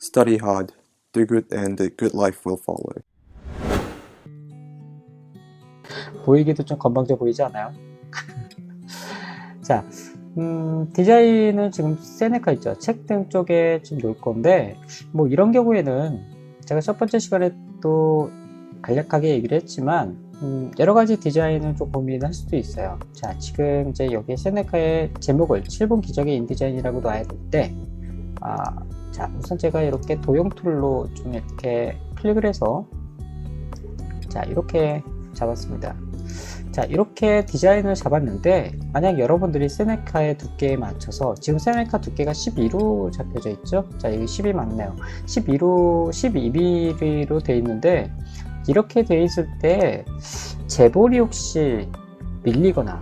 Study hard, do good, and a good life will follow. 보이기도 좀 건방져 보이지 않아요? 자, 디자인은 지금 세네카 있죠. 책 등 쪽에 좀 놓을 건데, 뭐 이런 경우에는 제가 첫 번째 시간에 또 간략하게 얘기를 했지만, 여러 가지 디자인을 좀 고민할 수도 있어요. 자, 지금 이제 여기 세네카의 제목을 7분 기적의 인디자인이라고 놔야 될 때, 자, 우선 제가 이렇게 도형 툴로 좀 이렇게 클릭을 해서, 자, 이렇게 잡았습니다. 자, 이렇게 디자인을 잡았는데, 만약 여러분들이 세네카의 두께에 맞춰서, 지금 세네카 두께가 12로 잡혀져 있죠? 자, 여기 10이 맞네요. 12mm로 되어 있는데, 이렇게 되어 있을 때, 재볼이 혹시 밀리거나,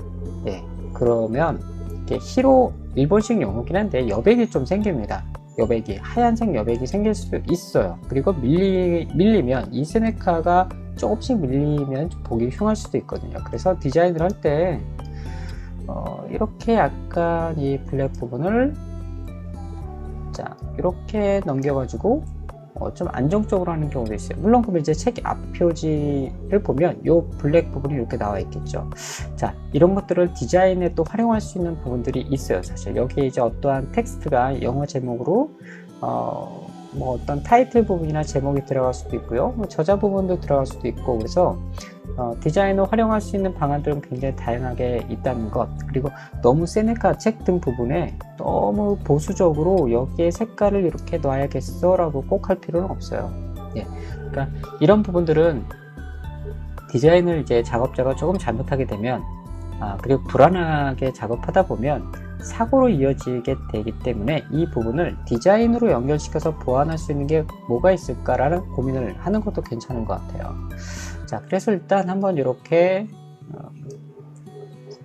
예, 그러면, 이렇게 히로, 일본식 용어긴 한데, 여백이 좀 생깁니다. 여백이, 하얀색 여백이 생길 수도 있어요. 그리고 밀리면, 이 세네카가 조금씩 밀리면 좀 보기 흉할 수도 있거든요. 그래서 디자인을 할 때 이렇게 약간 이 블랙 부분을 자 이렇게 넘겨가지고 좀 안정적으로 하는 경우도 있어요. 물론 그럼 이제 책 앞 표지를 보면 이 블랙 부분이 이렇게 나와 있겠죠. 자, 이런 것들을 디자인에 또 활용할 수 있는 부분들이 있어요. 사실 여기에 이제 어떠한 텍스트가 영어 제목으로 뭐 어떤 타이틀 부분이나 제목이 들어갈 수도 있고요. 뭐 저자 부분도 들어갈 수도 있고, 그래서 디자인을 활용할 수 있는 방안들은 굉장히 다양하게 있다는 것. 그리고 너무 세네카 책 등 부분에 너무 보수적으로 여기에 색깔을 이렇게 놔야겠어 라고 꼭 할 필요는 없어요. 예. 그러니까 이런 부분들은 디자인을 이제 작업자가 조금 잘못하게 되면 그리고 불안하게 작업하다 보면 사고로 이어지게 되기 때문에 이 부분을 디자인으로 연결시켜서 보완할 수 있는 게 뭐가 있을까라는 고민을 하는 것도 괜찮은 것 같아요. 자, 그래서 일단 한번 이렇게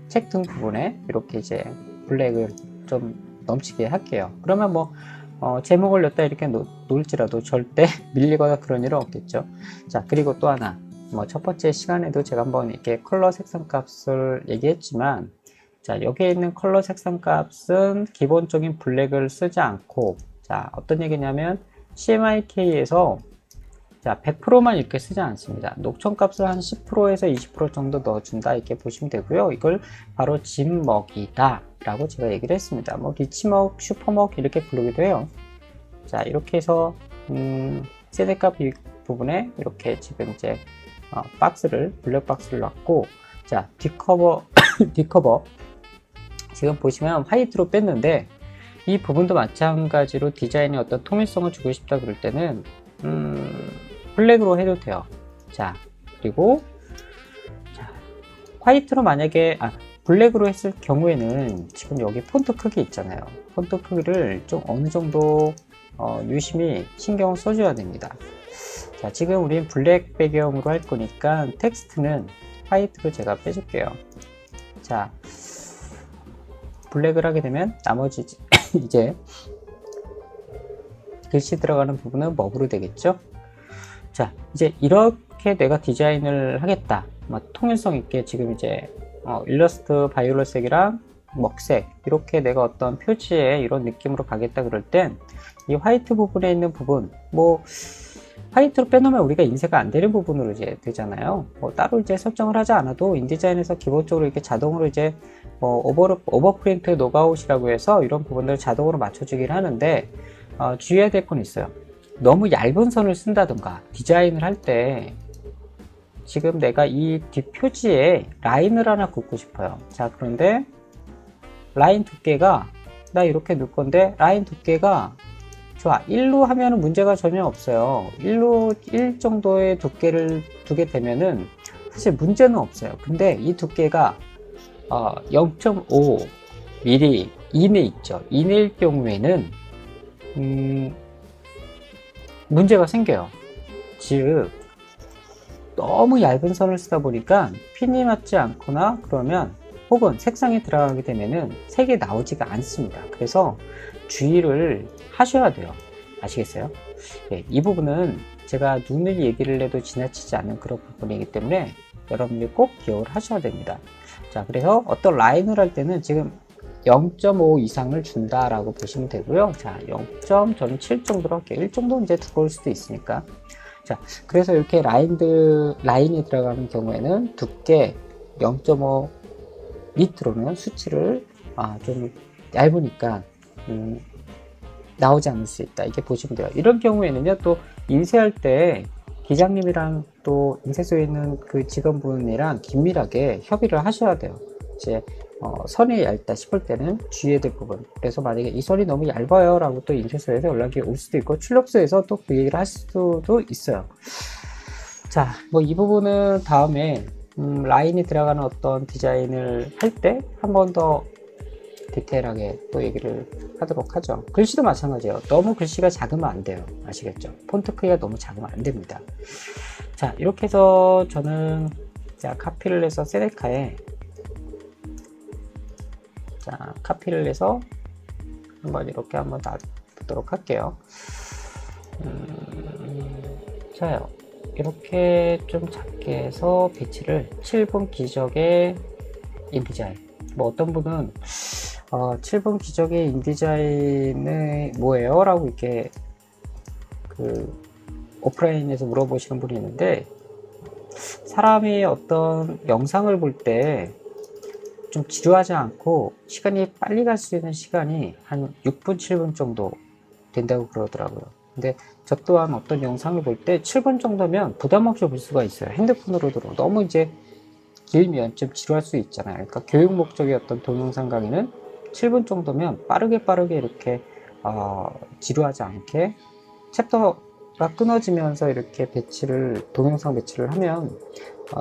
책 등 부분에 이렇게 이제 블랙을 좀 넘치게 할게요. 그러면 뭐 제목을 넣다 이렇게 놓을지라도 절대 밀리거나 그런 일은 없겠죠. 자, 그리고 또 하나, 뭐 첫 번째 시간에도 제가 한번 이렇게 컬러 색상 값을 얘기했지만, 자, 여기에 있는 컬러 색상 값은 기본적인 블랙을 쓰지 않고, 자, 어떤 얘기냐면 CMYK에서 자, 100%만 이렇게 쓰지 않습니다. 녹천 값을 한 10%에서 20% 정도 넣어준다 이렇게 보시면 되고요. 이걸 바로 진먹이다 라고 제가 얘기를 했습니다. 뭐 리치먹, 슈퍼먹 이렇게 부르기도 해요. 자, 이렇게 해서 세네카 부분에 이렇게 지금 이제 박스를, 블랙 박스를 놨고, 자, 뒷커버 뒷커버 지금 보시면 화이트로 뺐는데, 이 부분도 마찬가지로 디자인에 어떤 통일성을 주고 싶다 그럴 때는 블랙으로 해도 돼요. 자, 그리고 자, 화이트로 만약에 블랙으로 했을 경우에는 지금 여기 폰트 크기 있잖아요. 폰트 크기를 좀 어느 정도 유심히 신경을 써줘야 됩니다. 자, 지금 우린 블랙 배경으로 할 거니까 텍스트는 화이트로 제가 빼줄게요. 자, 블랙을 하게 되면 나머지 이제 글씨 들어가는 부분은 먹으로 되겠죠. 자, 이제 이렇게 내가 디자인을 하겠다, 통일성 있게 지금 이제 일러스트 바이올렛색이랑 먹색 이렇게 내가 어떤 표지에 이런 느낌으로 가겠다 그럴 땐 이 화이트 부분에 있는 부분, 뭐 화이트로 빼놓으면 우리가 인쇄가 안 되는 부분으로 이제 되잖아요. 뭐 따로 이제 설정을 하지 않아도 인디자인에서 기본적으로 이렇게 자동으로 이제 오버프린트 노가웃이라고 해서 이런 부분들을 자동으로 맞춰주긴 하는데, 주의해야 될 건 있어요. 너무 얇은 선을 쓴다던가 디자인을 할 때 지금 내가 이 뒷표지에 라인을 하나 긋고 싶어요. 자, 그런데 라인 두께가 나 이렇게 넣을 건데 라인 두께가 좋아, 1로 하면 문제가 전혀 없어요. 1 정도의 두께를 두게 되면은 사실 문제는 없어요. 근데 이 두께가 0.5mm 이내 있죠. 이내일 경우에는 문제가 생겨요. 즉 너무 얇은 선을 쓰다 보니까 핀이 맞지 않거나 그러면, 혹은 색상이 들어가게 되면은 색이 나오지가 않습니다. 그래서 주의를 하셔야 돼요. 아시겠어요? 네, 이 부분은 제가 누누이 얘기를 해도 지나치지 않는 그런 부분이기 때문에 여러분들이 꼭 기억을 하셔야 됩니다. 자, 그래서 어떤 라인을 할 때는 지금 0.5 이상을 준다라고 보시면 되고요. 자, 0.7 정도로 할게요. 1 정도 이제 두꺼울 수도 있으니까. 자, 그래서 이렇게 라인이 들어가는 경우에는 두께 0.5 밑으로는 수치를 좀 얇으니까 나오지 않을 수 있다. 이렇게 보시면 돼요. 이런 경우에는요, 또 인쇄할 때 기장님이랑 또 인쇄소에 있는 그 직원분이랑 긴밀하게 협의를 하셔야 돼요. 이제 선이 얇다 싶을 때는 주의해야 될 부분. 그래서 만약에 이 선이 너무 얇아요 라고 또 인쇄소에서 연락이 올 수도 있고 출력소에서 또 그 얘기를 하실 수도 있어요. 자, 뭐 이 부분은 다음에 라인이 들어가는 어떤 디자인을 할 때 한 번 더 디테일하게 또 얘기를 하도록 하죠. 글씨도 마찬가지예요. 너무 글씨가 작으면 안 돼요. 아시겠죠? 폰트 크기가 너무 작으면 안 됩니다. 자, 이렇게 해서 저는 자, 카피를 해서 세네카에 자, 카피를 해서 한번 이렇게 한번 놔보도록 할게요. 자요. 이렇게 좀 작게 해서 배치를 7분 기적의 인디자인. 뭐 어떤 분은 7분 기적의 인디자인은 뭐예요? 라고 이렇게 그 오프라인에서 물어보시는 분이 있는데, 사람이 어떤 영상을 볼 때 좀 지루하지 않고 시간이 빨리 갈 수 있는 시간이 한 6분, 7분 정도 된다고 그러더라고요. 근데 저 또한 어떤 영상을 볼 때 7분 정도면 부담 없이 볼 수가 있어요. 핸드폰으로도. 너무 이제 길면 좀 지루할 수 있잖아요. 그러니까 교육 목적의 어떤 동영상 강의는 7분 정도면 빠르게 이렇게 지루하지 않게 챕터가 끊어지면서 이렇게 동영상 배치를 하면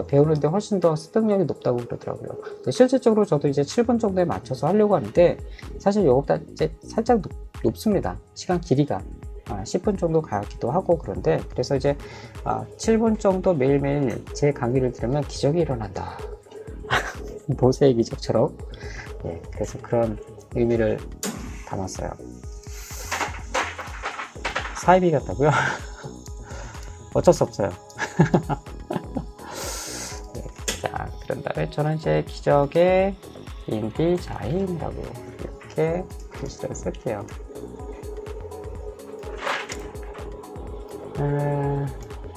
배우는데 훨씬 더 습득력이 높다고 그러더라고요. 실질적으로 저도 이제 7분 정도에 맞춰서 하려고 하는데, 사실 이것보다 이제 살짝 높습니다. 시간 길이가 10분 정도 가기도 하고. 그런데 그래서 이제 7분 정도 매일매일 제 강의를 들으면 기적이 일어난다. 모세의 기적처럼. 네, 그래서 그런 의미를 담았어요. 사이비 같다고요? 어쩔 수 없어요. 네, 자, 그런 다음에 저는 이제 기적의 인디자인이라고 이렇게 글씨를 쓸게요.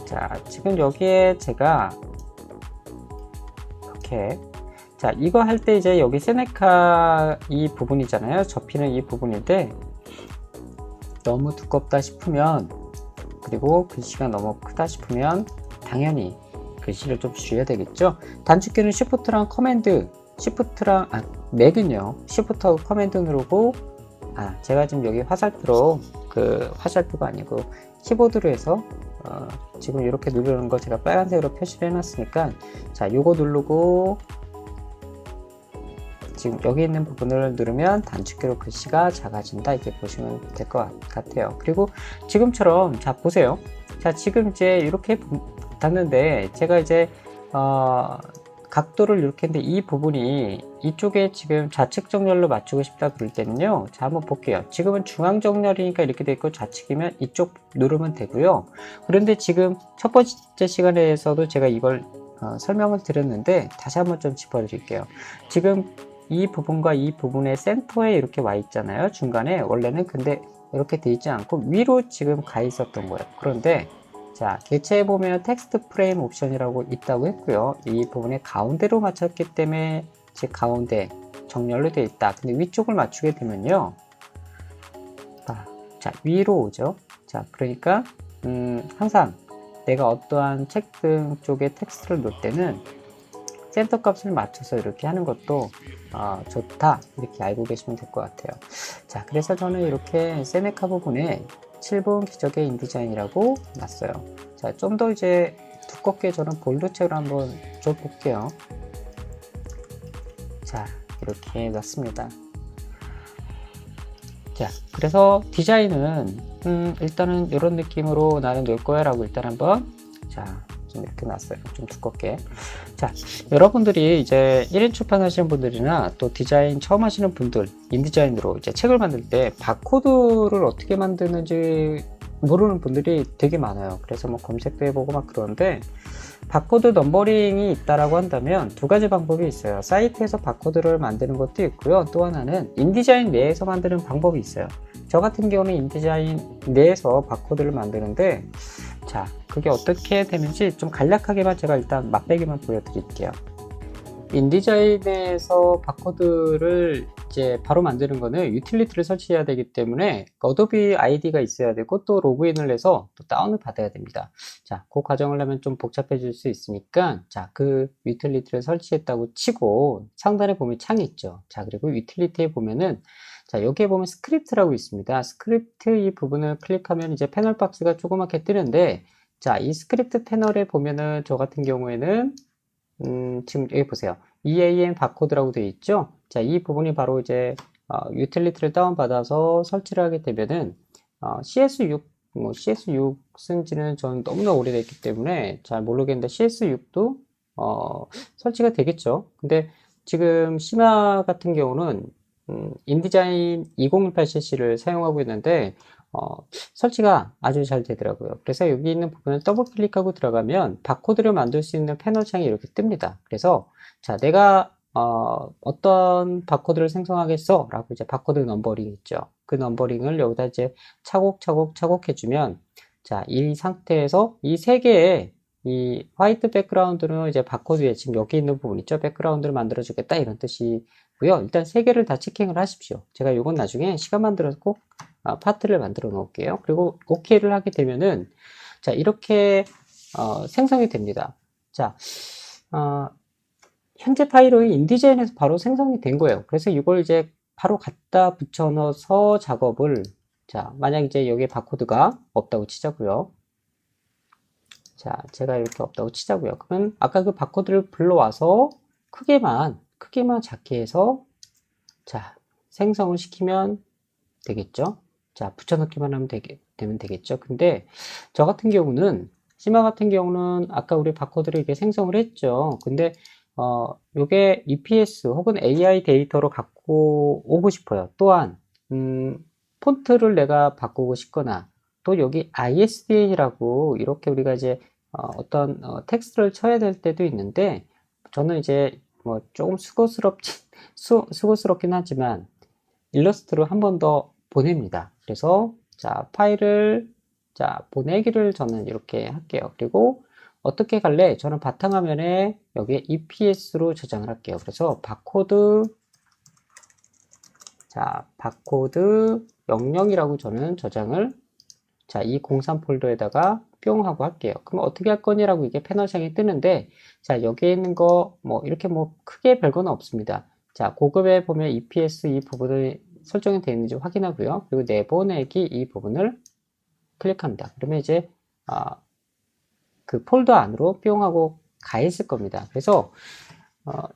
자, 지금 여기에 제가 이렇게, 자, 이거 할 때 이제 여기 세네카 이 부분이잖아요. 접히는 이 부분인데, 너무 두껍다 싶으면, 그리고 글씨가 너무 크다 싶으면 당연히 글씨를 좀 줄여야 되겠죠. 단축키는 Shift랑 커맨드, 맥은요 Shift하고 커맨드 누르고, 제가 지금 여기 화살표로, 화살표가 아니고 키보드로 해서 지금 이렇게 누르는 거 제가 빨간색으로 표시를 해놨으니까, 자, 요거 누르고 지금 여기 있는 부분을 누르면 단축키로 글씨가 작아진다, 이렇게 보시면 될 것 같아요. 그리고 지금처럼, 자, 보세요. 자, 지금 이제 이렇게 닿는데 제가 이제 각도를 이렇게 했는데, 이 부분이 이쪽에 지금 좌측 정렬로 맞추고 싶다 그럴 때는요, 자, 한번 볼게요. 지금은 중앙 정렬이니까 이렇게 돼 있고, 좌측이면 이쪽 누르면 되고요. 그런데 지금 첫 번째 시간에서도 제가 이걸 설명을 드렸는데, 다시 한번 좀 짚어드릴게요. 지금 이 부분과 이 부분의 센터에 이렇게 와 있잖아요. 중간에. 원래는 근데 이렇게 돼 있지 않고 위로 지금 가 있었던 거예요. 그런데 자, 개체에 보면 텍스트 프레임 옵션이라고 있다고 했고요. 이 부분에 가운데로 맞췄기 때문에 즉 가운데 정렬로 되어 있다. 근데 위쪽을 맞추게 되면요, 자, 위로 오죠. 자, 그러니까 항상 내가 어떠한 책 등 쪽에 텍스트를 놓을 때는 센터 값을 맞춰서 이렇게 하는 것도 좋다, 이렇게 알고 계시면 될 것 같아요. 자, 그래서 저는 이렇게 세네카 부분에 7분 기적의 인디자인이라고 놨어요. 자, 좀 더 이제 두껍게 저는 볼드책을 한번 줘 볼게요. 자, 이렇게 놨습니다. 자, 그래서 디자인은 일단은 이런 느낌으로 나는 놓을 거야 라고 일단 한번, 자, 좀 이렇게 놨어요. 좀 두껍게. 자, 여러분들이 이제 1인 출판 하시는 분들이나 또 디자인 처음 하시는 분들, 인디자인으로 이제 책을 만들 때 바코드를 어떻게 만드는지 모르는 분들이 되게 많아요. 그래서 뭐 검색도 해보고 막 그러는데, 바코드 넘버링이 있다라고 한다면 두 가지 방법이 있어요. 사이트에서 바코드를 만드는 것도 있고요. 또 하나는 인디자인 내에서 만드는 방법이 있어요. 저 같은 경우는 인디자인 내에서 바코드를 만드는데, 자, 그게 어떻게 되는지 좀 간략하게만 제가 일단 맛배기만 보여드릴게요. 인디자인에서 바코드를 이제 바로 만드는 거는 유틸리티를 설치해야 되기 때문에 어도비 아이디가 있어야 되고 또 로그인을 해서 또 다운을 받아야 됩니다. 자, 그 과정을 하면 좀 복잡해질 수 있으니까, 자, 그 유틸리티를 설치했다고 치고 상단에 보면 창이 있죠. 자, 그리고 유틸리티에 보면은, 자, 여기에 보면 스크립트라고 있습니다. 스크립트 이 부분을 클릭하면 이제 패널 박스가 조그맣게 뜨는데, 자, 이 스크립트 패널에 보면은 저 같은 경우에는 지금 여기 보세요. EAN 바코드라고 되어 있죠. 자, 이 부분이 바로 이제 유틸리티를 다운받아서 설치를 하게 되면은 CS6, CS6 쓴 지는 저는 너무나 오래됐기 때문에 잘 모르겠는데 CS6도 설치가 되겠죠. 근데 지금 시마 같은 경우는 인디자인 2018cc를 사용하고 있는데 설치가 아주 잘 되더라고요. 그래서 여기 있는 부분을 더블 클릭하고 들어가면 바코드를 만들 수 있는 패널 창이 이렇게 뜹니다. 그래서 자, 내가 어떤 바코드를 생성하겠어? 라고 이제 바코드 넘버링 있죠. 그 넘버링을 여기다 이제 차곡차곡 해주면, 자, 이 상태에서 이 세 개의 이 화이트 백그라운드는 이제 바코드에 지금 여기 있는 부분 있죠. 백그라운드를 만들어 주겠다 이런 뜻이고요. 일단 세 개를 다 체킹을 하십시오. 제가 이건 나중에 시간 만들어서 꼭 파트를 만들어 놓을게요. 그리고 OK를 하게 되면은, 자, 이렇게 생성이 됩니다. 자, 현재 파일은 인디자인에서 바로 생성이 된 거예요. 그래서 이걸 이제 바로 갖다 붙여 넣어서 작업을, 자, 만약 이제 여기에 바코드가 없다고 치자고요. 자, 제가 이렇게 없다고 치자고요. 그러면 아까 그 바코드를 불러와서 크게만 작게 해서, 자, 생성을 시키면 되겠죠. 자, 붙여넣기만 하면 되면 되겠죠. 근데 저 같은 경우는, 시마 같은 경우는 아까 우리 바코드를 이렇게 생성을 했죠. 근데 요게 EPS 혹은 AI 데이터로 갖고 오고 싶어요. 또한 폰트를 내가 바꾸고 싶거나, 또 여기 ISBN이라고 이렇게 우리가 이제 어떤 텍스트를 쳐야 될 때도 있는데, 저는 이제 뭐 조금 수고스럽긴 하지만 일러스트로 한 번 더 보냅니다. 그래서 자, 파일을, 자, 보내기를 저는 이렇게 할게요. 그리고 어떻게 갈래? 저는 바탕화면에 여기에 EPS로 저장을 할게요. 그래서 바코드, 자, 바코드 00이라고 저는 저장을, 자, 이 03 폴더에다가 뿅 하고 할게요. 그럼 어떻게 할 거냐라고 이게 패널창이 뜨는데, 자, 여기에 있는 거 뭐 이렇게 뭐 크게 별거는 없습니다. 자, 고급에 보면 EPS 이 부분을 설정이 되어 있는지 확인하고요. 그리고 내보내기 이 부분을 클릭합니다. 그러면 이제 그 폴더 안으로 뿅 하고 가 있을 겁니다. 그래서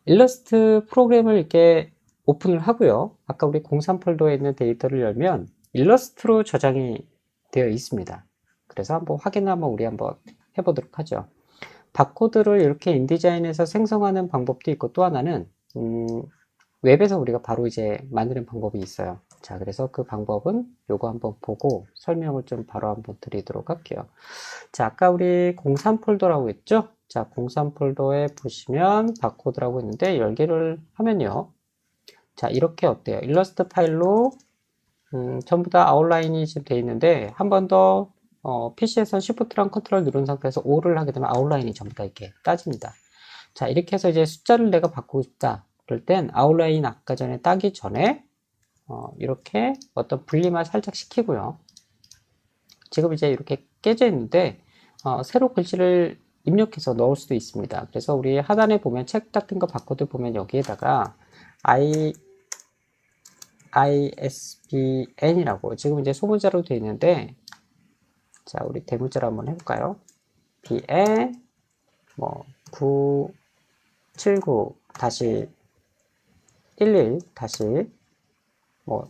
일러스트 프로그램을 이렇게 오픈을 하고요. 아까 우리 03 폴더에 있는 데이터를 열면 일러스트로 저장이 되어 있습니다. 그래서 한번 확인을 우리 한번 해보도록 하죠. 바코드를 이렇게 인디자인에서 생성하는 방법도 있고, 또 하나는 웹에서 우리가 바로 이제 만드는 방법이 있어요. 자, 그래서 그 방법은 요거 한번 보고 설명을 좀 바로 한번 드리도록 할게요. 자, 아까 우리 03 폴더라고 했죠? 자, 03 폴더에 보시면 바코드라고 있는데 열기를 하면요. 자, 이렇게 어때요? 일러스트 파일로 전부 다 아웃라인이 지금 되어 있는데, 한 번 더 PC에서 Shift랑 컨트롤 누른 상태에서 O를 하게 되면 아웃라인이 전부 다 이렇게 따집니다. 자, 이렇게 해서 이제 숫자를 내가 바꾸고 싶다. 그럴 땐 아웃라인 아까 전에 따기 전에 이렇게 어떤 분리만 살짝 시키고요. 지금 이제 이렇게 깨져 있는데 새로 글씨를 입력해서 넣을 수도 있습니다. 그래서 우리 하단에 보면 책 같은 거 바코드 보면 여기에다가 ISBN이라고 지금 이제 소문자로 되어 있는데, 자, 우리 대문자로 한번 해볼까요? BN 뭐 979 11 뭐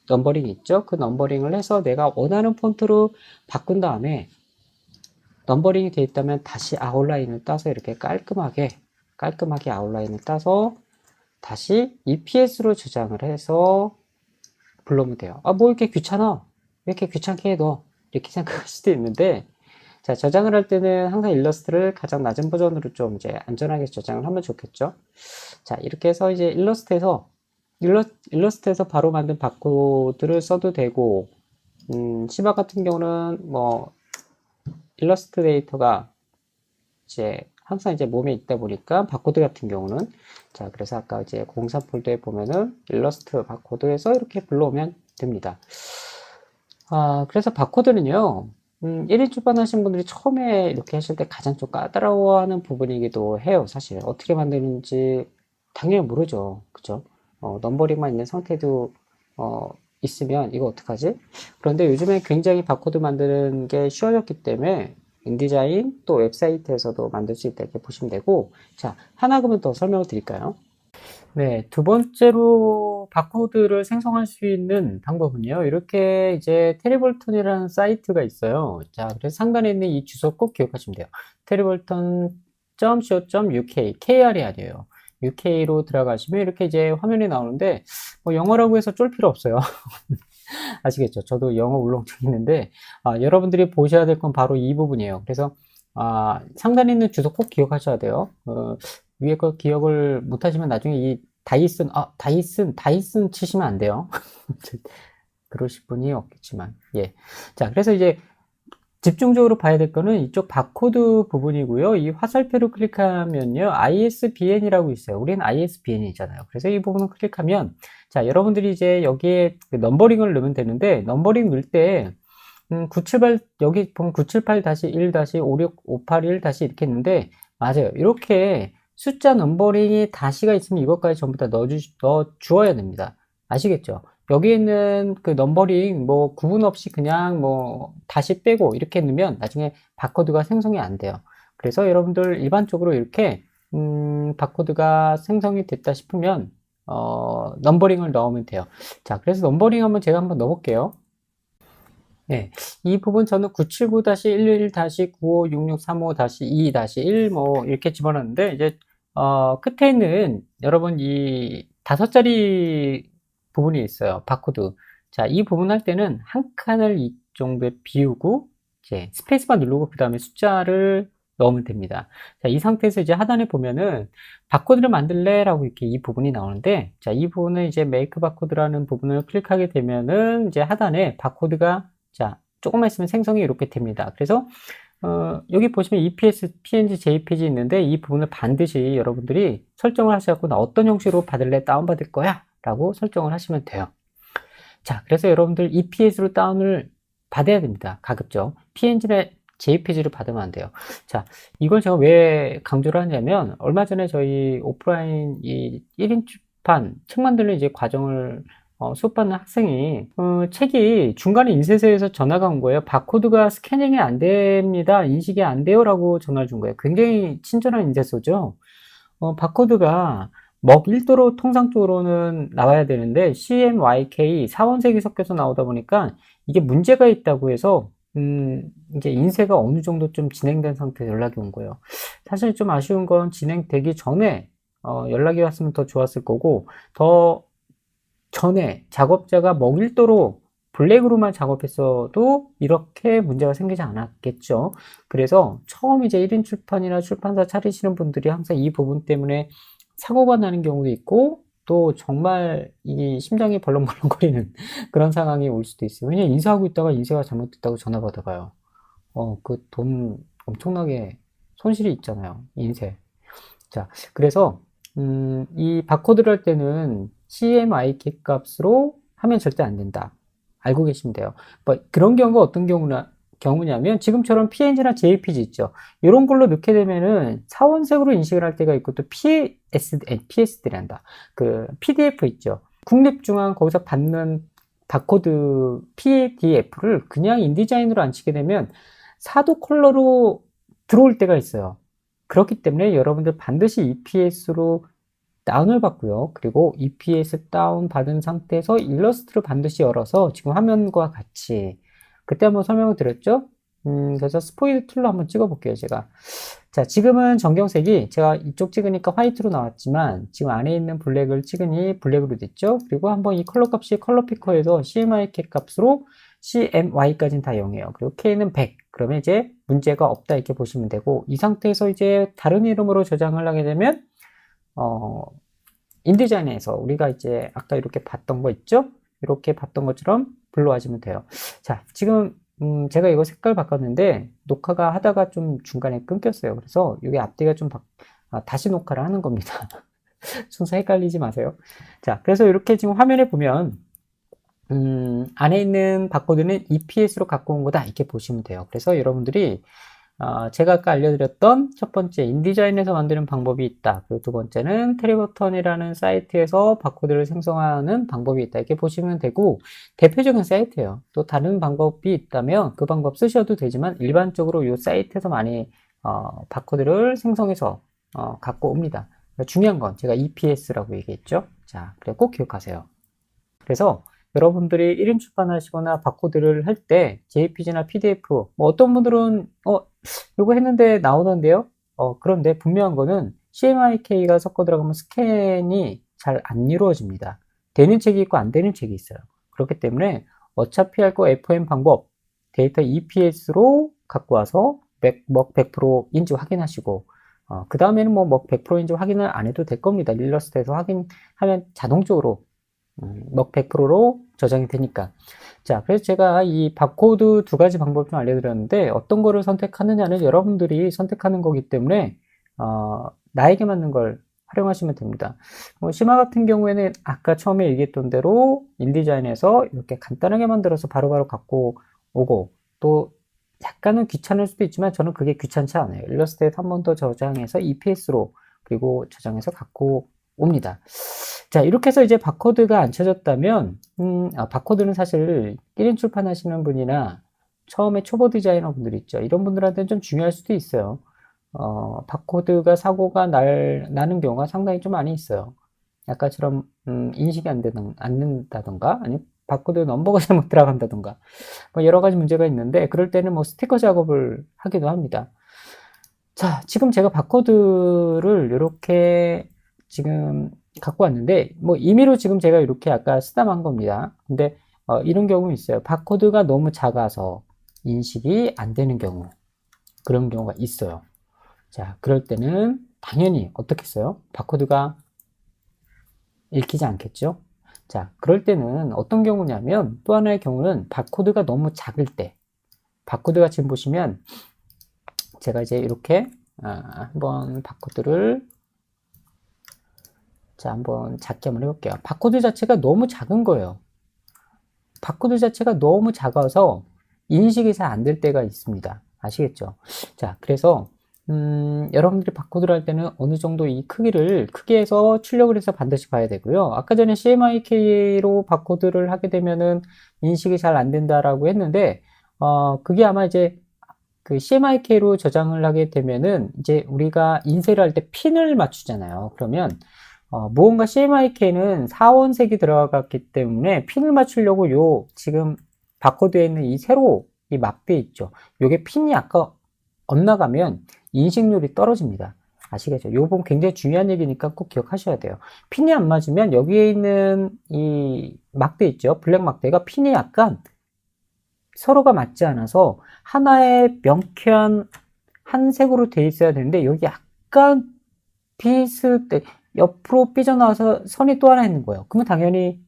넘버링 있죠? 그 넘버링을 해서 내가 원하는 폰트로 바꾼 다음에 넘버링이 되어 있다면 다시 아웃라인을 따서 이렇게 깔끔하게 아웃라인을 따서 다시 EPS로 저장을 해서 불러오면 돼요. 뭐 이렇게 귀찮아? 왜 이렇게 귀찮게 해 너? 이렇게 생각할 수도 있는데, 자, 저장을 할 때는 항상 일러스트를 가장 낮은 버전으로 좀 이제 안전하게 저장을 하면 좋겠죠. 자, 이렇게 해서 이제 일러스트에서 바로 만든 바코드를 써도 되고, 시바 같은 경우는 뭐, 일러스트 데이터가 이제 항상 이제 몸에 있다 보니까 바코드 같은 경우는, 자, 그래서 아까 이제 공사 폴더에 보면은 일러스트 바코드에서 이렇게 불러오면 됩니다. 그래서 바코드는요, 1인 출판하신 분들이 처음에 이렇게 하실 때 가장 좀 까다로워하는 부분이기도 해요. 사실 어떻게 만드는지 당연히 모르죠. 그죠? 넘버링만 있는 상태도 있으면 이거 어떡하지? 그런데 요즘에 굉장히 바코드 만드는 게 쉬워졌기 때문에 인디자인 또 웹사이트에서도 만들 수 있다 이렇게 보시면 되고, 자, 하나 그러면 더 설명을 드릴까요? 네, 두 번째로 바코드를 생성할 수 있는 방법은요, 이렇게 이제 테리볼턴이라는 사이트가 있어요. 자, 그래서 상단에 있는 이 주소 꼭 기억하시면 돼요. 테리볼턴.co.uk, KR이 아니에요. UK로 들어가시면 이렇게 이제 화면이 나오는데, 뭐 영어라고 해서 쫄 필요 없어요. 아시겠죠? 저도 영어 울렁증 있는데, 여러분들이 보셔야 될 건 바로 이 부분이에요. 그래서, 상단에 있는 주소 꼭 기억하셔야 돼요. 위에 거 기억을 못하시면 나중에 이 다이슨 치시면 안 돼요. 그러실 분이 없겠지만, 예. 자, 그래서 이제 집중적으로 봐야 될 거는 이쪽 바코드 부분이고요. 이 화살표를 클릭하면요, ISBN이라고 있어요. 우리는 ISBN이잖아요. 그래서 이 부분을 클릭하면, 자, 여러분들이 이제 여기에 그 넘버링을 넣으면 되는데, 넘버링 넣을 때, 978, 여기 보면 978-1-5658-1- 이렇게 있는데, 맞아요. 이렇게 숫자 넘버링이 다시가 있으면 이것까지 전부 다 넣어 주어야 됩니다. 아시겠죠? 여기 있는 그 넘버링 뭐 구분 없이 그냥 뭐 다시 빼고 이렇게 넣으면 나중에 바코드가 생성이 안 돼요. 그래서 여러분들 일반적으로 이렇게 바코드가 생성이 됐다 싶으면 넘버링을 넣으면 돼요. 자, 그래서 넘버링 한번 제가 한번 넣어 볼게요. 네, 이 부분 저는 979-11-956635-2-1 뭐 이렇게 집어넣는데, 이제 끝에 있는 여러분 이 5자리 부분이 있어요. 바코드. 자, 이 부분 할 때는 한 칸을 이 정도에 비우고 이제 스페이스바 누르고 그 다음에 숫자를 넣으면 됩니다. 자, 이 상태에서 이제 하단에 보면은 바코드를 만들래? 라고 이렇게 이 부분이 나오는데, 자, 이 부분은 이제 메이크 바코드라는 부분을 클릭하게 되면은 이제 하단에 바코드가, 자, 조금만 있으면 생성이 이렇게 됩니다. 그래서 여기 보시면 EPS, PNG, JPG 있는데 이 부분을 반드시 여러분들이 설정을 하셔갖고 나 어떤 형식으로 받을래? 다운받을 거야? 라고 설정을 하시면 돼요. 자, 그래서 여러분들 EPS로 다운을 받아야 됩니다. 가급적. PNG나 JPG를 받으면 안 돼요. 자, 이걸 제가 왜 강조를 하냐면, 얼마 전에 저희 오프라인 이 1인 출판, 책 만드는 이제 과정을 수업받는 학생이 책이 중간에 인쇄소에서 전화가 온 거예요. 바코드가 스캐닝이 안 됩니다. 인식이 안 돼요. 라고 전화를 준 거예요. 굉장히 친절한 인쇄소죠. 바코드가 먹 1도로 통상적으로는 나와야 되는데 CMYK 4원색이 섞여서 나오다 보니까 이게 문제가 있다고 해서 이제 인쇄가 어느 정도 좀 진행된 상태에서 연락이 온 거예요. 사실 좀 아쉬운 건 진행되기 전에 연락이 왔으면 더 좋았을 거고, 더 전에 작업자가 먹 1도로 블랙으로만 작업했어도 이렇게 문제가 생기지 않았겠죠. 그래서 처음 이제 1인 출판이나 출판사 차리시는 분들이 항상 이 부분 때문에 사고가 나는 경우도 있고, 또 정말 이 심장이 벌렁벌렁거리는 그런 상황이 올 수도 있어요. 왜냐면 인쇄하고 있다가 인쇄가 잘못됐다고 전화 받아가요. 그 돈 엄청나게 손실이 있잖아요. 인쇄. 자, 그래서 이 바코드를 할 때는 CMYK 값으로 하면 절대 안 된다. 알고 계시면 돼요. 뭐 그런 경우가 어떤 경우냐면 지금처럼 PNG나 JPG 있죠. 이런 걸로 넣게 되면은 사원색으로 인식을 할 때가 있고, 또 PSD란다. 그 PDF 있죠. 국립중앙 거기서 받는 바코드 PDF를 그냥 인디자인으로 안 치게 되면 사도 컬러로 들어올 때가 있어요. 그렇기 때문에 여러분들 반드시 EPS로 다운을 받고요. 그리고 EPS 다운 받은 상태에서 일러스트를 반드시 열어서 지금 화면과 같이, 그때 한번 설명을 드렸죠? 그래서 스포이드 툴로 한번 찍어 볼게요, 제가. 자, 지금은 전경색이 제가 이쪽 찍으니까 화이트로 나왔지만 지금 안에 있는 블랙을 찍으니 블랙으로 됐죠? 그리고 한번 이 컬러 값이 컬러 피커에서 CMYK 값으로 CMY까지는 다 0이에요. 그리고 K는 100. 그러면 이제 문제가 없다 이렇게 보시면 되고, 이 상태에서 이제 다른 이름으로 저장을 하게 되면 인디자인에서 우리가 이제 아까 이렇게 봤던 거 있죠? 이렇게 봤던 것처럼 불러와주면 돼요. 자, 지금 제가 이거 색깔 바꿨는데 녹화가 하다가 좀 중간에 끊겼어요. 그래서 이게 앞뒤가 좀 다시 녹화를 하는 겁니다. 순서 헷갈리지 마세요. 자, 그래서 이렇게 지금 화면에 보면 안에 있는 바코드는 EPS로 갖고 온 거다 이렇게 보시면 돼요. 그래서 여러분들이 제가 아까 알려드렸던 첫 번째 인디자인에서 만드는 방법이 있다. 그리고 두 번째는 테리버턴이라는 사이트에서 바코드를 생성하는 방법이 있다. 이렇게 보시면 되고, 대표적인 사이트예요. 또 다른 방법이 있다면 그 방법 쓰셔도 되지만 일반적으로 이 사이트에서 많이 바코드를 생성해서 갖고 옵니다. 중요한 건 제가 EPS라고 얘기했죠. 자, 그래 꼭 기억하세요. 그래서 여러분들이 1인 출판하시거나 바코드를 할 때 JPG나 PDF, 뭐 어떤 분들은 요거 했는데 나오던데요? 그런데 분명한 거는 CMYK가 섞어 들어가면 스캔이 잘 안 이루어집니다. 되는 책이 있고 안 되는 책이 있어요. 그렇기 때문에 어차피 할 거 FM 방법, 데이터 EPS로 갖고 와서 먹 100%인지 확인하시고, 그 다음에는 뭐 먹 100%인지 확인을 안 해도 될 겁니다. 일러스트에서 확인하면 자동적으로 먹 100%로 저장이 되니까. 자, 그래서 제가 이 바코드 두 가지 방법 좀 알려드렸는데, 어떤 거를 선택하느냐는 여러분들이 선택하는 거기 때문에 나에게 맞는 걸 활용하시면 됩니다. 심화 같은 경우에는 아까 처음에 얘기했던 대로 인디자인에서 이렇게 간단하게 만들어서 바로바로 갖고 오고, 또 약간은 귀찮을 수도 있지만 저는 그게 귀찮지 않아요. 일러스트에서 한 번 더 저장해서 EPS로 그리고 저장해서 갖고 옵니다. 자, 이렇게 해서 이제 바코드가 안 쳐졌다면, 바코드는 사실 1인 출판하시는 분이나 처음에 초보 디자이너 분들 있죠. 이런 분들한테는 좀 중요할 수도 있어요. 바코드가 사고가 나는 경우가 상당히 좀 많이 있어요. 아까처럼, 인식이 안 된다던가, 아니면 바코드 넘버가 잘못 들어간다던가, 뭐 여러 가지 문제가 있는데, 그럴 때는 뭐 스티커 작업을 하기도 합니다. 자, 지금 제가 바코드를 이렇게 지금 갖고 왔는데, 뭐 임의로 지금 제가 이렇게 아까 쓰다만 겁니다. 근데 이런 경우 있어요. 바코드가 너무 작아서 인식이 안 되는 경우, 그런 경우가 있어요. 자, 그럴 때는 당연히 어떻게 써요? 바코드가 읽히지 않겠죠? 자, 그럴 때는 어떤 경우냐면, 또 하나의 경우는 바코드가 너무 작을 때, 바코드가 지금 보시면 제가 이제 이렇게 한번 바코드를 한번 작게 한번 해볼게요. 바코드 자체가 너무 작은 거예요. 바코드 자체가 너무 작아서 인식이 잘 안 될 때가 있습니다. 아시겠죠? 자, 그래서 여러분들이 바코드를 할 때는 어느 정도 이 크기를 크게 해서 출력을 해서 반드시 봐야 되고요. 아까 전에 CMYK로 바코드를 하게 되면은 인식이 잘 안 된다라고 했는데, 그게 아마 이제 그 CMYK로 저장을 하게 되면은 이제 우리가 인쇄를 할 때 핀을 맞추잖아요. 그러면 무언가 CMYK는 4원색이 들어갔기 때문에 핀을 맞추려고 지금 바코드에 있는 이 세로 이 막대 있죠. 요게 핀이 아까 엇나가면 인식률이 떨어집니다. 아시겠죠? 요건 굉장히 중요한 얘기니까 꼭 기억하셔야 돼요. 핀이 안 맞으면 여기에 있는 이 막대 있죠. 블랙 막대가 핀이 약간 서로가 맞지 않아서 하나의 명쾌한 한 색으로 돼 있어야 되는데 여기 약간 비슷해 옆으로 삐져나와서 선이 또 하나 있는 거예요. 그러면 당연히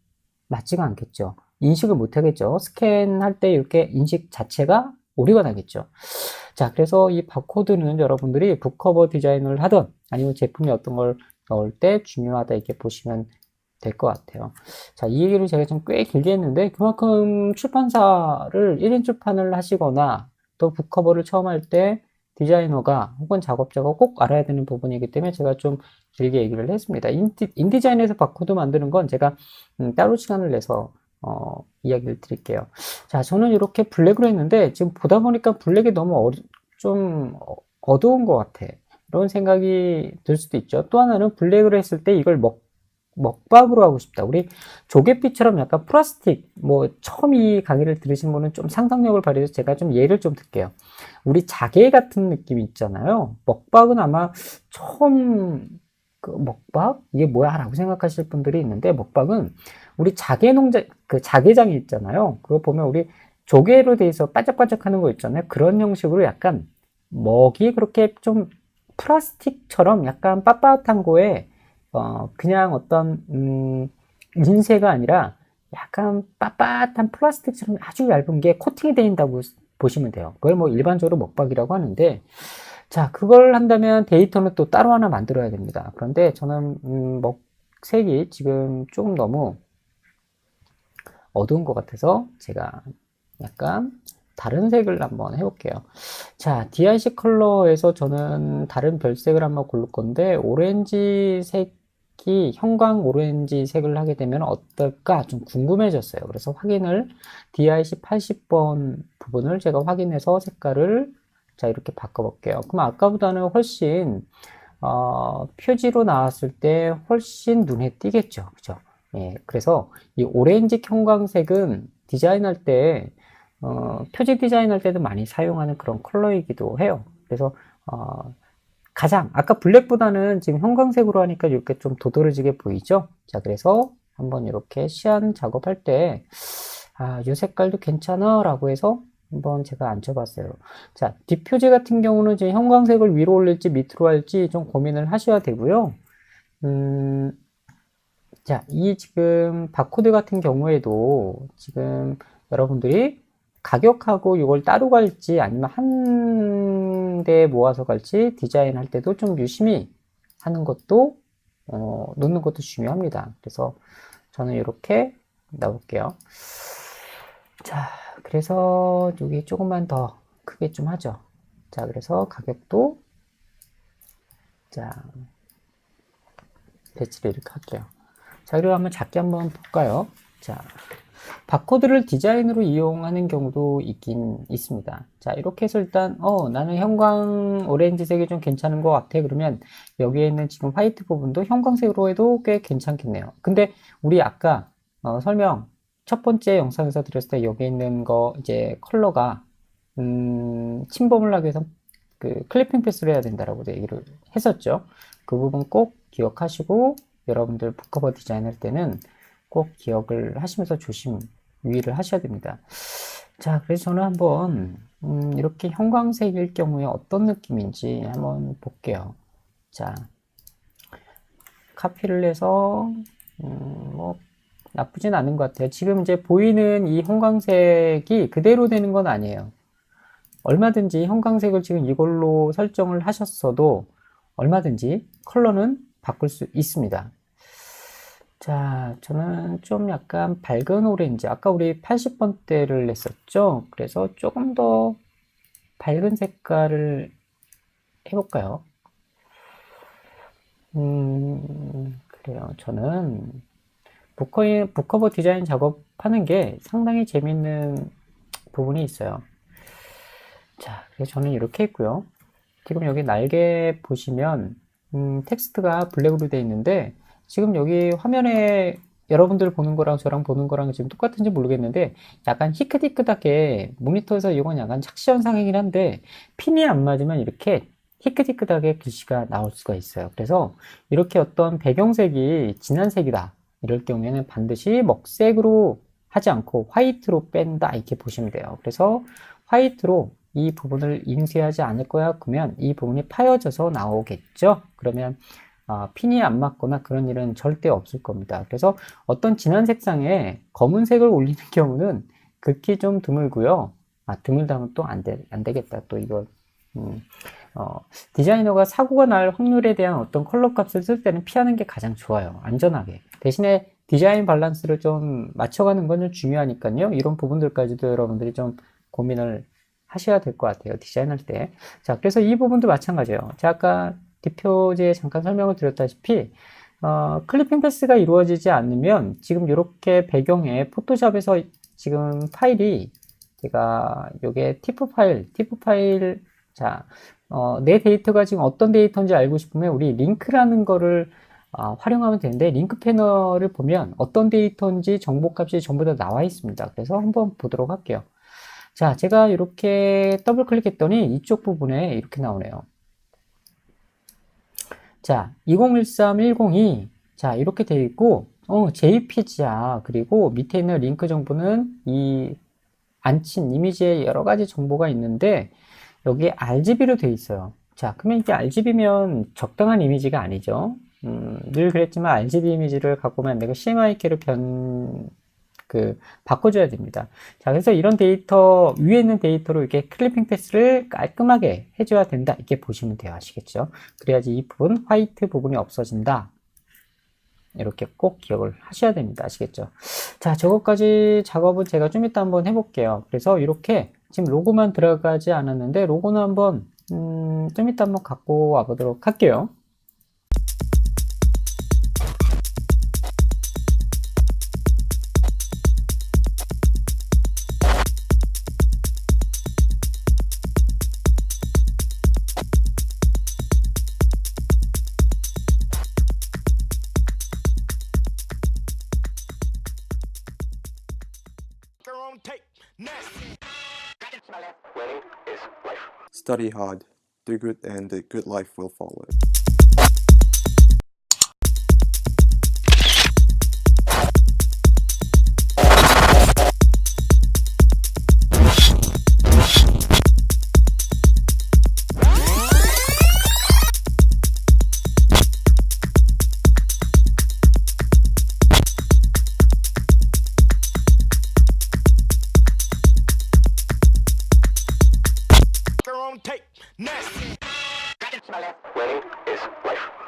맞지가 않겠죠. 인식을 못 하겠죠. 스캔할 때 이렇게 인식 자체가 오류가 나겠죠. 자, 그래서 이 바코드는 여러분들이 북커버 디자인을 하든 아니면 제품에 어떤 걸 넣을 때 중요하다 이렇게 보시면 될 것 같아요. 자, 이 얘기를 제가 좀 꽤 길게 했는데 그만큼 출판사를 1인 출판을 하시거나 또 북커버를 처음 할 때 디자이너가 혹은 작업자가 꼭 알아야 되는 부분이기 때문에 제가 좀 길게 얘기를 했습니다. 인디자인에서 바코드 만드는 건 제가 따로 시간을 내서 이야기를 드릴게요. 자, 저는 이렇게 블랙으로 했는데 지금 보다 보니까 블랙이 너무 좀 어두운 것 같아. 이런 생각이 들 수도 있죠. 또 하나는 블랙으로 했을 때 이걸 먹박으로 하고 싶다. 우리 조개피처럼 약간 플라스틱, 뭐 처음 이 강의를 들으신 분은 좀 상상력을 발휘해서 제가 좀 예를 좀 들게요. 우리 자개 같은 느낌이 있잖아요. 먹박은 아마 처음 그 먹박? 이게 뭐야? 라고 생각하실 분들이 있는데 먹박은 우리 자개 농장, 그 자개장이 있잖아요. 그거 보면 우리 조개로 돼 있어 반짝반짝 하는 거 있잖아요. 그런 형식으로 약간 먹이 그렇게 좀 플라스틱처럼 약간 빳빳한 거에 그냥 어떤 인쇄가 아니라 약간 빳빳한 플라스틱처럼 아주 얇은 게 코팅이 되어 있다고 보시면 돼요. 그걸 뭐 일반적으로 먹박이라고 하는데, 자, 그걸 한다면 데이터는 또 따로 하나 만들어야 됩니다. 그런데 저는 먹색이 지금 조금 너무 어두운 것 같아서 제가 약간 다른 색을 한번 해볼게요. 자, DIC 컬러에서 저는 다른 별색을 한번 고를 건데, 오렌지 색이 형광 오렌지 색을 하게 되면 어떨까 좀 궁금해졌어요. 그래서 확인을 DIC 80번 부분을 제가 확인해서 색깔을 자 이렇게 바꿔볼게요. 그럼 아까보다는 훨씬 표지로 나왔을 때 훨씬 눈에 띄겠죠. 그죠? 예, 그래서 이 오렌지 형광색은 디자인할 때 표지 디자인할 때도 많이 사용하는 그런 컬러이기도 해요. 그래서 가장 아까 블랙보다는 지금 형광색으로 하니까 이렇게 좀 도드라지게 보이죠? 자, 그래서 한번 이렇게 시안 작업할 때 이 색깔도 괜찮아 라고 해서 한번 제가 앉혀봤어요. 자, 뒷표지 같은 경우는 지금 형광색을 위로 올릴지 밑으로 할지 좀 고민을 하셔야 되고요. 자, 이 지금 바코드 같은 경우에도 지금 여러분들이 가격하고 이걸 따로 갈지 아니면 한 대 모아서 갈지 디자인 할 때도 좀 유심히 하는 것도 놓는 것도 중요합니다. 그래서 저는 이렇게 놔볼게요. 자, 그래서 여기 조금만 더 크게 좀 하죠. 자, 그래서 가격도 자 배치를 이렇게 할게요. 자, 그리고 한번 작게 한번 볼까요? 자, 바코드를 디자인으로 이용하는 경우도 있긴 있습니다. 자, 이렇게 해서 일단 나는 형광 오렌지색이 좀 괜찮은 것 같아. 그러면 여기에 있는 지금 화이트 부분도 형광색으로 해도 꽤 괜찮겠네요. 근데 우리 아까 설명 첫 번째 영상에서 드렸을 때 여기 있는 거 이제 컬러가 침범을 하기 위해서 그 클리핑 패스를 해야 된다라고 얘기를 했었죠. 그 부분 꼭 기억하시고 여러분들 북커버 디자인할 때는 꼭 기억을 하시면서 유의를 하셔야 됩니다. 자, 그래서 저는 한번 이렇게 형광색일 경우에 어떤 느낌인지 한번 볼게요. 자, 카피를 해서 뭐 나쁘진 않은 것 같아요. 지금 이제 보이는 이 형광색이 그대로 되는 건 아니에요. 얼마든지 형광색을 지금 이걸로 설정을 하셨어도 얼마든지 컬러는 바꿀 수 있습니다. 자, 저는 좀 약간 밝은 오렌지, 아까 우리 80번대를 냈었죠? 그래서 조금 더 밝은 색깔을 해볼까요? 그래요. 저는 북커버 디자인 작업하는 게 상당히 재밌는 부분이 있어요. 자, 그래서 저는 이렇게 했고요. 지금 여기 날개 보시면 텍스트가 블랙으로 되어 있는데 지금 여기 화면에 여러분들 보는 거랑 저랑 보는 거랑 지금 똑같은지 모르겠는데 약간 희끗희끗하게 모니터에서 이건 약간 착시 현상이긴 한데 핀이 안 맞으면 이렇게 희끗희끗하게 글씨가 나올 수가 있어요. 그래서 이렇게 어떤 배경색이 진한 색이다 이럴 경우에는 반드시 먹색으로 하지 않고 화이트로 뺀다 이렇게 보시면 돼요. 그래서 화이트로 이 부분을 인쇄하지 않을 거야 그러면 이 부분이 파여져서 나오겠죠. 그러면 핀이 안 맞거나 그런 일은 절대 없을 겁니다. 그래서 어떤 진한 색상에 검은색을 올리는 경우는 극히 좀 드물고요. 드물다면 또 안 되겠다. 또 이거 디자이너가 사고가 날 확률에 대한 어떤 컬러 값을 쓸 때는 피하는 게 가장 좋아요. 안전하게. 대신에 디자인 밸런스를 좀 맞춰가는 건 좀 중요하니까요. 이런 부분들까지도 여러분들이 좀 고민을 하셔야 될 것 같아요. 디자인할 때. 자, 그래서 이 부분도 마찬가지예요. 제가 아까 뒷표지에 잠깐 설명을 드렸다시피 클리핑 패스가 이루어지지 않으면 지금 이렇게 배경에 포토샵에서 지금 파일이 제가 요게 TIFF 파일 자, 내 데이터가 지금 어떤 데이터인지 알고 싶으면 우리 링크라는 거를 활용하면 되는데 링크 패널을 보면 어떤 데이터인지 정보값이 전부 다 나와 있습니다. 그래서 한번 보도록 할게요. 자, 제가 이렇게 더블 클릭했더니 이쪽 부분에 이렇게 나오네요. 자, 2013-102 자, 이렇게 되어 있고 JPG야. 그리고 밑에 있는 링크 정보는 이 앉힌 이미지에 여러 가지 정보가 있는데 여기에 RGB로 되어 있어요. 자, 그러면 이게 RGB면 적당한 이미지가 아니죠. 늘 그랬지만 RGB 이미지를 갖고 오면 내가 CMYK로 바꿔줘야 됩니다. 자, 그래서 이런 데이터, 위에 있는 데이터로 이렇게 클리핑 패스를 깔끔하게 해줘야 된다. 이렇게 보시면 돼요. 아시겠죠? 그래야지 이 부분, 화이트 부분이 없어진다. 이렇게 꼭 기억을 하셔야 됩니다. 아시겠죠? 자, 저것까지 작업은 제가 좀 이따 한번 해볼게요. 그래서 이렇게 지금 로고만 들어가지 않았는데 로고는 한번 좀 이따 한번 갖고 와보도록 할게요. Study hard, do good, and a good life will follow.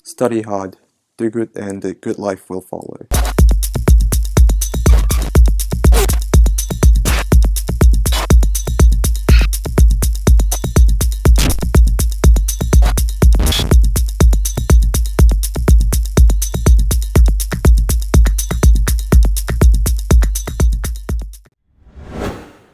Study hard, do good, and a good life will follow.